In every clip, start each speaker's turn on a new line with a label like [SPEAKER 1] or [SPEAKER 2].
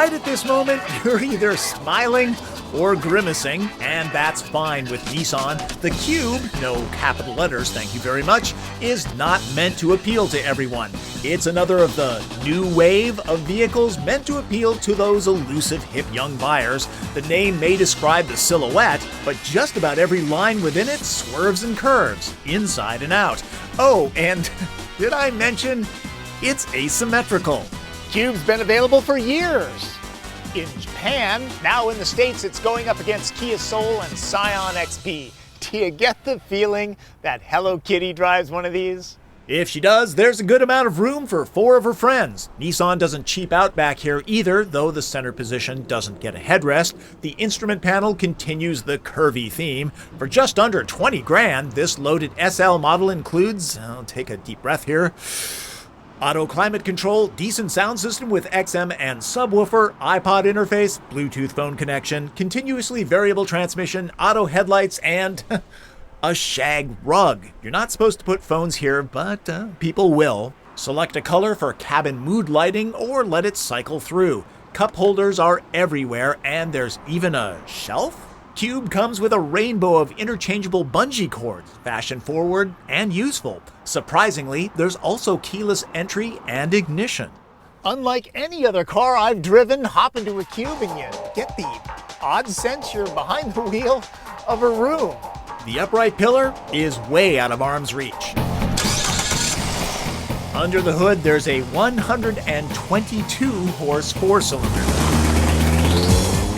[SPEAKER 1] right at this moment, you're either smiling or grimacing, and that's fine with Nissan. The Cube, no capital letters, thank you very much, is not meant to appeal to everyone. It's another of the new wave of vehicles meant to appeal to those elusive hip young buyers. The name may describe the silhouette, but just about every line within it swerves and curves, inside and out. Oh, and did I mention it's asymmetrical?
[SPEAKER 2] Cube's been available for years. In Japan, now in the States, it's going up against Kia Soul and Scion XP. Do you get the feeling that Hello Kitty drives one of these?
[SPEAKER 1] If she does, there's a good amount of room for 4 of her friends. Nissan doesn't cheap out back here either, though the center position doesn't get a headrest. The instrument panel continues the curvy theme. For just under 20 grand, this loaded SL model includes, I'll take a deep breath here, auto climate control, decent sound system with XM and subwoofer, iPod interface, Bluetooth phone connection, continuously variable transmission, auto headlights, and a shag rug. You're not supposed to put phones here, but people will. Select a color for cabin mood lighting or let it cycle through. Cup holders are everywhere, and there's even a shelf? Cube comes with a rainbow of interchangeable bungee cords, fashion forward and useful. Surprisingly, there's also keyless entry and ignition.
[SPEAKER 2] Unlike any other car I've driven, hop into a Cube and you get the odd sense you're behind the wheel of a room.
[SPEAKER 1] The upright pillar is way out of arm's reach. Under the hood, there's a 122-horse 4-cylinder.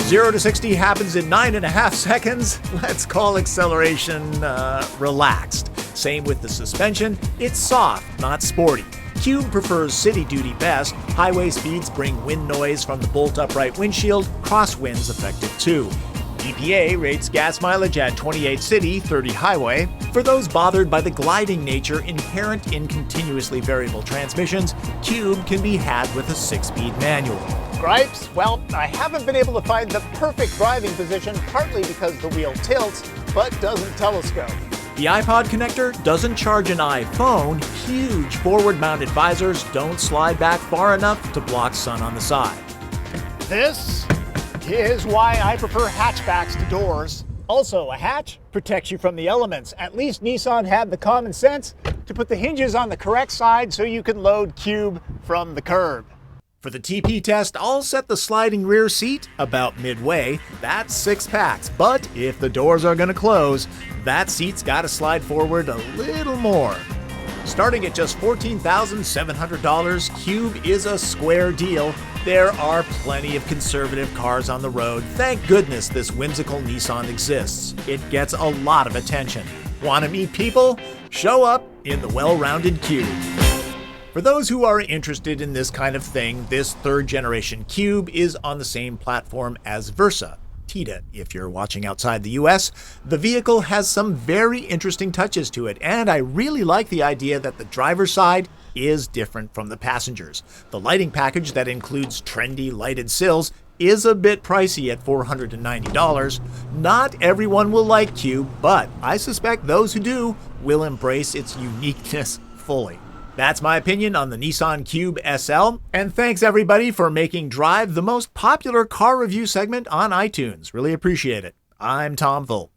[SPEAKER 1] 0 to 60 happens in 9.5 seconds. Let's call acceleration relaxed. Same with the suspension. It's soft, not sporty. Cube prefers city duty best. Highway speeds bring wind noise from the bolt upright windshield. Crosswinds affect it too. EPA rates gas mileage at 28 city, 30 highway. For those bothered by the gliding nature inherent in continuously variable transmissions, Cube can be had with a 6-speed manual.
[SPEAKER 2] Gripes? Well, I haven't been able to find the perfect driving position, partly because the wheel tilts, but doesn't telescope.
[SPEAKER 1] The iPod connector doesn't charge an iPhone. Huge forward-mounted visors don't slide back far enough to block sun on the side.
[SPEAKER 2] This is why I prefer hatchbacks to doors. Also, a hatch protects you from the elements. At least Nissan had the common sense to put the hinges on the correct side so you can load Cube from the curb.
[SPEAKER 1] For the TP test, I'll set the sliding rear seat about midway. That's 6 packs, but if the doors are gonna close, that seat's gotta slide forward a little more. Starting at just $14,700, Cube is a square deal. There are plenty of conservative cars on the road. Thank goodness this whimsical Nissan exists. It gets a lot of attention. Want to meet people? Show up in the well-rounded Cube. For those who are interested in this kind of thing, this 3rd-generation Cube is on the same platform as Versa. Tita, if you're watching outside the US. The vehicle has some very interesting touches to it, and I really like the idea that the driver's side is different from the passengers. The lighting package that includes trendy lighted sills is a bit pricey at $490. Not everyone will like Cube, but I suspect those who do will embrace its uniqueness fully. That's my opinion on the Nissan Cube SL, and thanks everybody for making Drive the most popular car review segment on iTunes. Really appreciate it. I'm Tom Voelk.